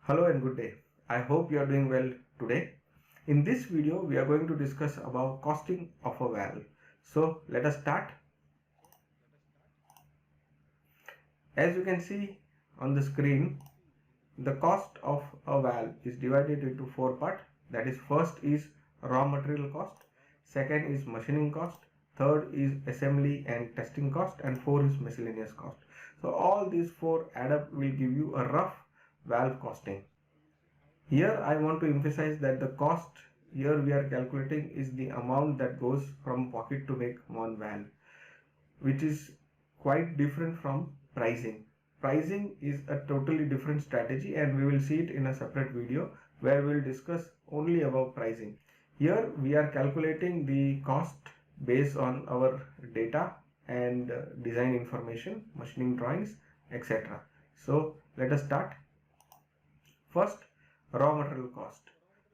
Hello and good day. I hope you are doing well today. In this video, we are going to discuss about costing of a valve. So let us start. As you can see on the screen, the cost of a valve is divided into four parts. That is, first is raw material cost, second is machining cost, third is assembly and testing cost, and four is miscellaneous cost. So all these four add up will give you a rough valve costing. Here I want to emphasize that the cost here we are calculating is the amount that goes from pocket to make one valve, which is quite different from pricing. Pricing is a totally different strategy, and we will see it in a separate video where we will discuss only about pricing. Here we are calculating the cost based on our data and design information, machining drawings, etc. So let us start. First, raw material cost.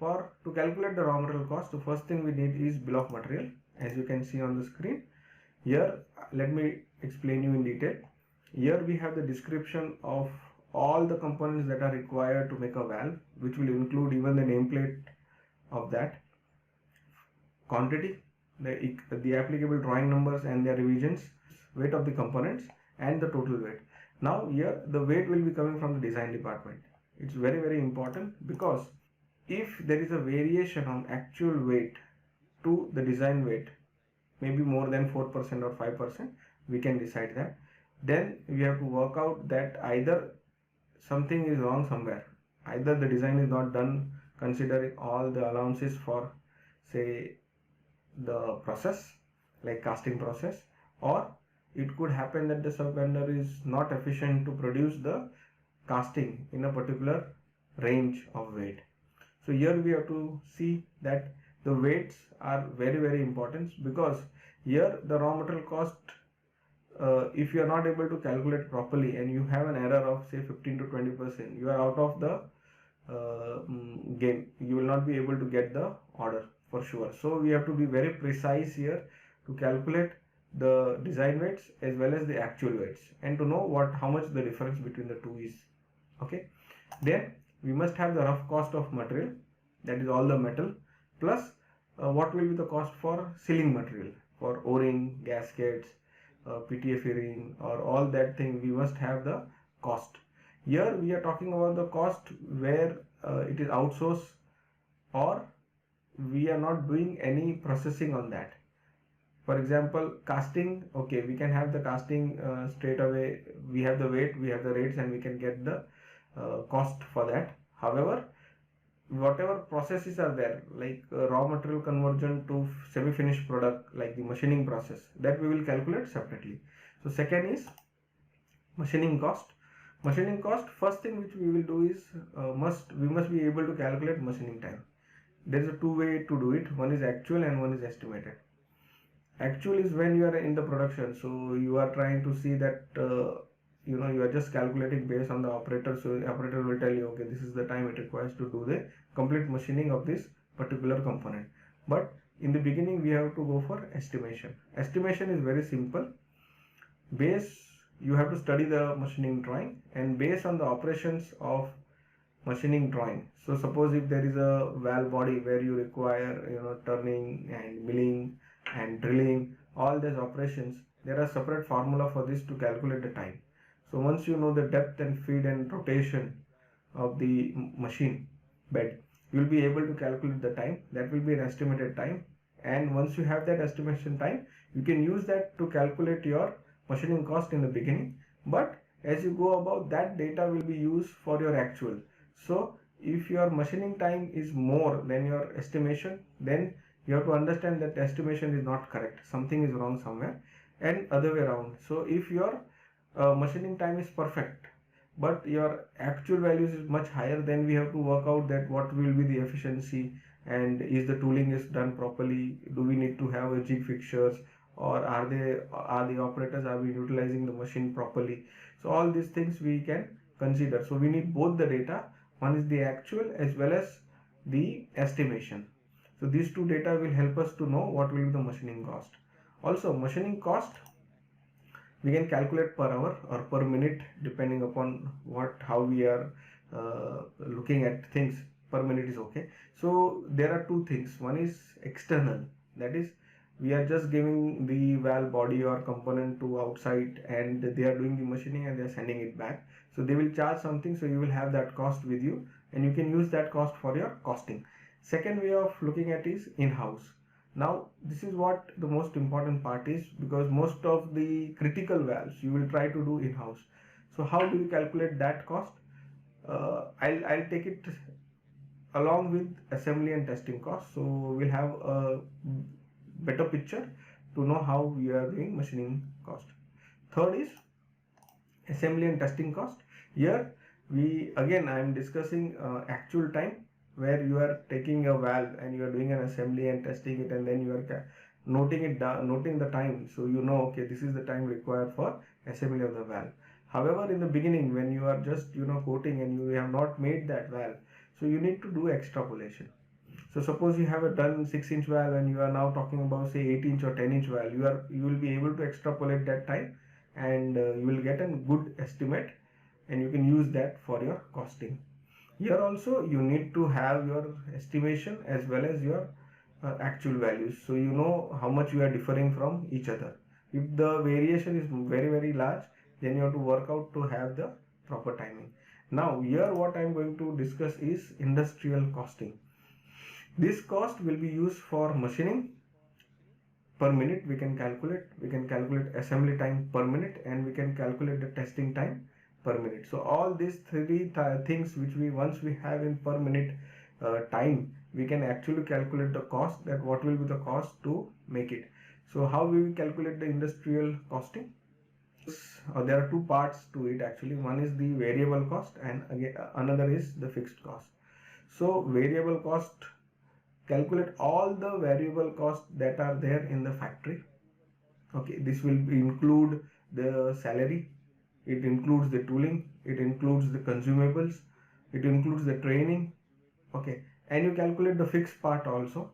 To calculate the raw material cost, the first thing we need is bill of material, as you can see on the screen. Here let me explain you in detail. Here we have the description of all the components that are required to make a valve, which will include even the nameplate of that, quantity, the applicable drawing numbers and their revisions, weight of the components, and the total weight. Now here the weight will be coming from the design department. It's very important, because if there is a variation on actual weight to the design weight, maybe more than 4% or 5%, we can decide that. Then we have to work out that either something is wrong somewhere, either the design is not done considering all the allowances for, say, the process like casting process, or it could happen that the sub vendor is not efficient to produce the casting in a particular range of weight. So here we have to see that the weights are very important, because here the raw material cost, if you are not able to calculate properly and you have an error of say 15 to 20%, you are out of the game. You will not be able to get the order for sure. So we have to be very precise here to calculate the design weights as well as the actual weights, and to know how much the difference between the two is. Okay, then we must have the rough cost of material, that is all the metal, plus what will be the cost for sealing material, for o-ring, gaskets, PTFE ring, or all that thing. We must have the cost. Here we are talking about the cost where it is outsourced, or we are not doing any processing on that. For example, casting, okay, we can have the casting straight away. We have the weight, we have the rates, and we can get the cost for that. However, whatever processes are there, like raw material conversion to semi-finished product, like the machining process, that we will calculate separately. So second is machining cost. Machining cost, first thing which we will do is we must be able to calculate machining time. There is a two way to do it. One is actual and one is estimated. Actual is when you are in the production, so you are trying to see that you are just calculating based on the operator. So the operator will tell you, okay, this is the time it requires to do the complete machining of this particular component. But in the beginning we have to go for estimation. Estimation is very simple. You have to study the machining drawing, and based on the operations of machining drawing, so suppose if there is a valve body where you require turning and milling and drilling, all these operations, there are separate formula for this to calculate the time. So once you know the depth and feed and rotation of the machine bed, you will be able to calculate the time. That will be an estimated time, and once you have that estimation time, you can use that to calculate your machining cost in the beginning. But as you go about, that data will be used for your actual. So if your machining time is more than your estimation, then you have to understand that the estimation is not correct, something is wrong somewhere, and other way around. So if your machining time is perfect but your actual values is much higher, then we have to work out that what will be the efficiency, and is the tooling is done properly, do we need to have a jig fixtures, or are the operators, are we utilizing the machine properly. So all these things we can consider. So we need both the data. One is the actual as well as the estimation. So these two data will help us to know what will be the machining cost. Also, machining cost we can calculate per hour or per minute, depending upon how we are looking at things per minute is okay. So there are two things. One is external, that is we are just giving the valve body or component to outside and they are doing the machining and they are sending it back. So they will charge something, so you will have that cost with you and you can use that cost for your costing. Second way of looking at is in-house. Now this is what the most important part is, because most of the critical valves you will try to do in-house. So how do you calculate that cost? I'll take it along with assembly and testing costs, so we'll have a better picture to know how we are doing machining cost. Third is assembly and testing cost. Here we again I am discussing actual time, where you are taking a valve and you are doing an assembly and testing it, and then you are noting it down, noting the time, so you know okay, this is the time required for assembly of the valve. However, in the beginning when you are just coating and you have not made that valve, so you need to do extrapolation. So suppose you have a done 6-inch valve and you are now talking about say 8-inch or 10-inch valve, you will be able to extrapolate that time and you will get a good estimate and you can use that for your costing. Here also you need to have your estimation as well as your actual values, so you know how much you are differing from each other. If the variation is very large, then you have to work out to have the proper timing. Now here what I am going to discuss is industrial costing. This cost will be used for machining per minute. We can calculate assembly time per minute, and we can calculate the testing time per minute. So all these three things which once we have in per minute time, we can actually calculate the cost, that what will be the cost to make it. So how we will calculate the industrial costing? There are two parts to it actually. One is the variable cost and again another is the fixed cost. So variable cost, calculate all the variable costs that are there in the factory. Okay, this will include the salary, it includes the tooling, it includes the consumables, it includes the training. Okay, and you calculate the fixed part also.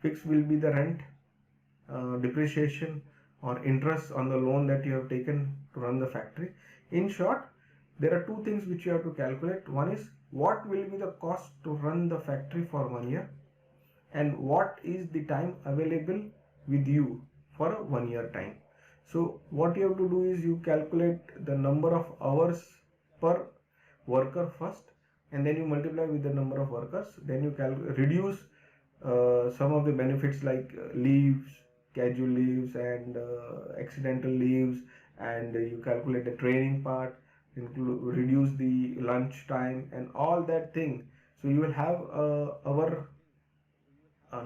Fixed will be the rent, depreciation or interest on the loan that you have taken to run the factory. In short, there are two things which you have to calculate. One is what will be the cost to run the factory for 1 year, and what is the time available with you for a 1 year time. So what you have to do is you calculate the number of hours per worker first, and then you multiply with the number of workers. Then you reduce some of the benefits like leaves, casual leaves and accidental leaves, and you calculate the training part, reduce the lunch time and all that thing. So you will have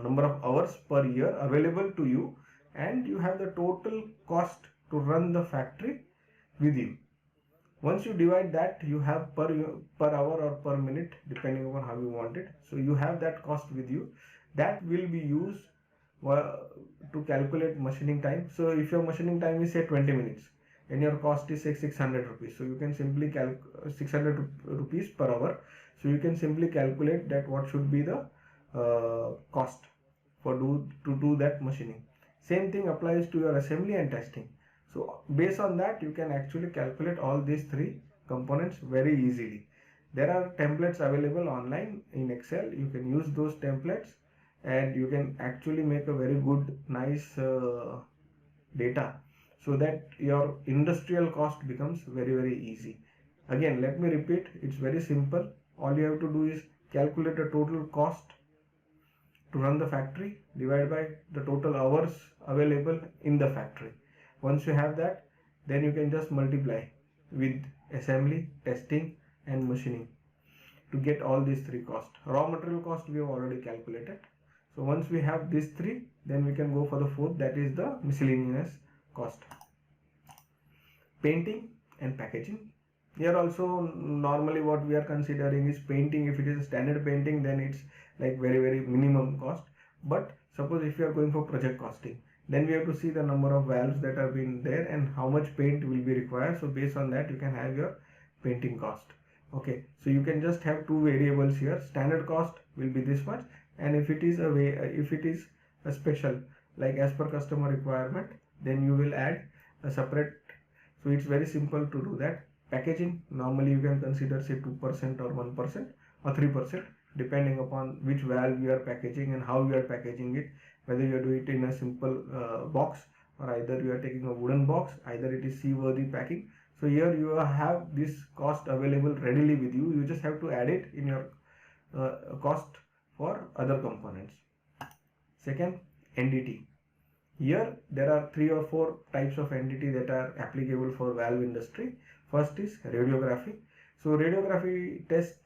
number of hours per year available to you, and you have the total cost to run the factory with you. Once you divide that, you have per hour or per minute depending upon how you want it. So you have that cost with you, that will be used to calculate machining time. So if your machining time is say 20 minutes and your cost is say 600 rupees, so you can simply 600 rupees per hour, so you can simply calculate that what should be the cost to do that machining. Same thing applies to your assembly and testing. So based on that, you can actually calculate all these three components very easily. There are templates available online in Excel. You can use those templates and you can actually make a very good nice data, so that your industrial cost becomes very easy. Again, let me repeat, it's very simple. All you have to do is calculate the total cost to run the factory divided by the total hours available in the factory. Once you have that, then you can just multiply with assembly, testing and machining to get all these three costs. Raw material cost we have already calculated. So once we have these three, then we can go for the fourth, that is the miscellaneous cost. Painting and packaging. Here also normally what we are considering is painting. If it is a standard painting, then it's like very minimum cost. But suppose if you are going for project costing, then we have to see the number of valves that have been there and how much paint will be required. So based on that, you can have your painting cost. Okay, so you can just have two variables here. Standard cost will be this much, and if it is a special, like as per customer requirement, then you will add a separate. So it's very simple to do that. Packaging, normally you can consider say 2% or 1% or 3%, depending upon which valve you are packaging and how you are packaging it, whether you are doing it in a simple box, or either you are taking a wooden box, either it is seaworthy packing. So here you have this cost available readily with you. You just have to add it in your cost for other components. Second, NDT. Here there are 3 or 4 types of NDT that are applicable for valve industry. First is radiography. So radiography test,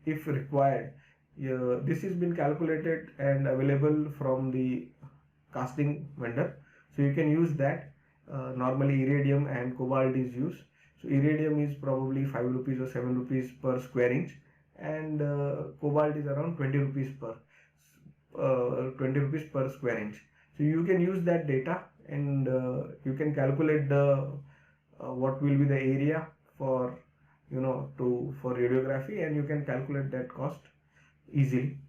if required, this has been calculated and available from the casting vendor. So you can use that. Normally iridium and cobalt is used. So iridium is probably 5 rupees or 7 rupees per square inch, and cobalt is around 20 rupees per square inch. So you can use that data, and you can calculate the what will be the area for for radiography, and you can calculate that cost easily.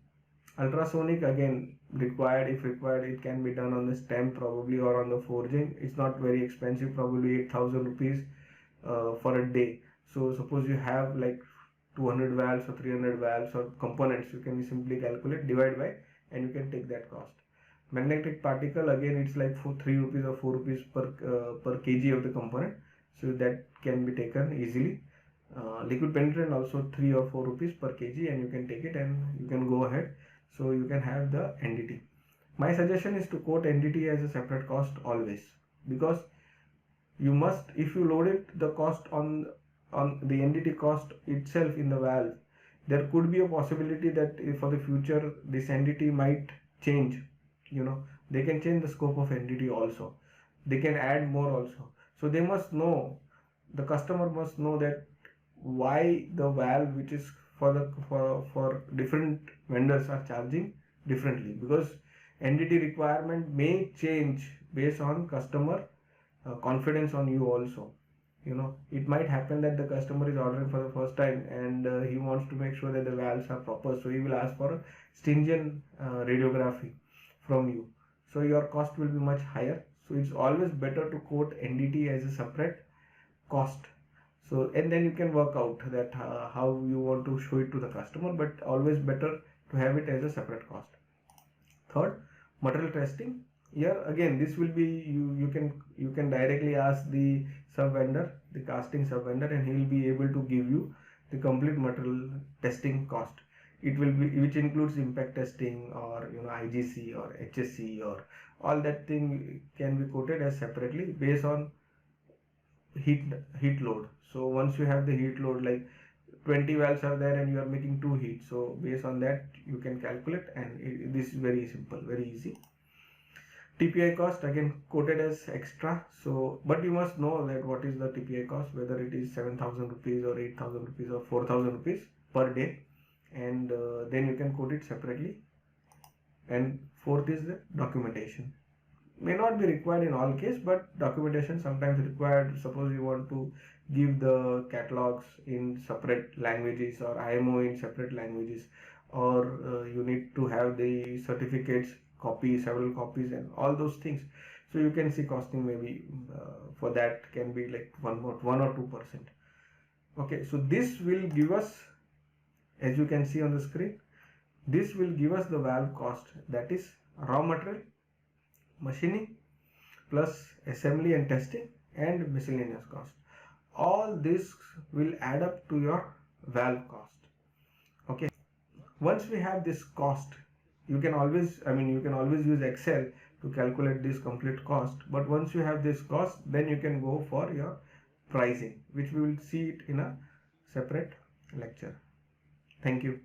Ultrasonic, again, required, if required, it can be done on the stem probably, or on the forging. It's not very expensive, probably 8,000 rupees for a day. So suppose you have like 200 valves or 300 valves or components, you can simply calculate, divide by, and you can take that cost. Magnetic particle, again, it's like 3 rupees or 4 rupees per kg of the component, so that can be taken easily. Liquid penetrant also 3 or 4 rupees per kg, and you can take it and you can go ahead. So you can have the NDT. My suggestion is to quote NDT as a separate cost always, because you must, if you load it the cost on the NDT cost itself in the valve, there could be a possibility that for the future this NDT might change. They can change the scope of NDT also, they can add more also. So they must know, the customer must know that why the valve which is for different vendors are charging differently, because NDT requirement may change based on customer confidence on you also. It might happen that the customer is ordering for the first time, and he wants to make sure that the valves are proper, so he will ask for a stringent radiography from you, so your cost will be much higher. So it's always better to quote NDT as a separate cost. So, and then you can work out that how you want to show it to the customer, but always better to have it as a separate cost. Third, material testing. Here again, this will be, you can directly ask the sub vendor, the casting sub vendor, and he will be able to give you the complete material testing cost. It will be, which includes impact testing, or IGC or HSC, or all that thing can be quoted as separately based on heat load. So once you have the heat load, like 20 valves are there and you are making 2 heats, so based on that you can calculate, and this is very simple, very easy. TPI cost, again quoted as extra. So but you must know that what is the TPI cost, whether it is 7,000 rupees or 8,000 rupees or 4,000 rupees per day, and then you can quote it separately. And fourth is the documentation. May not be required in all case, but documentation sometimes required. Suppose you want to give the catalogs in separate languages, or IMO in separate languages, or you need to have the certificates copies, several copies, and all those things. So you can see costing maybe for that can be like 1 or 2%. Okay, so this will give us, as you can see on the screen, this will give us the valve cost, that is raw material, machining, plus assembly and testing, and miscellaneous cost. All this will add up to your valve cost. Okay, once we have this cost, you can always use Excel to calculate this complete cost, but once you have this cost, then you can go for your pricing, which we will see it in a separate lecture. Thank you.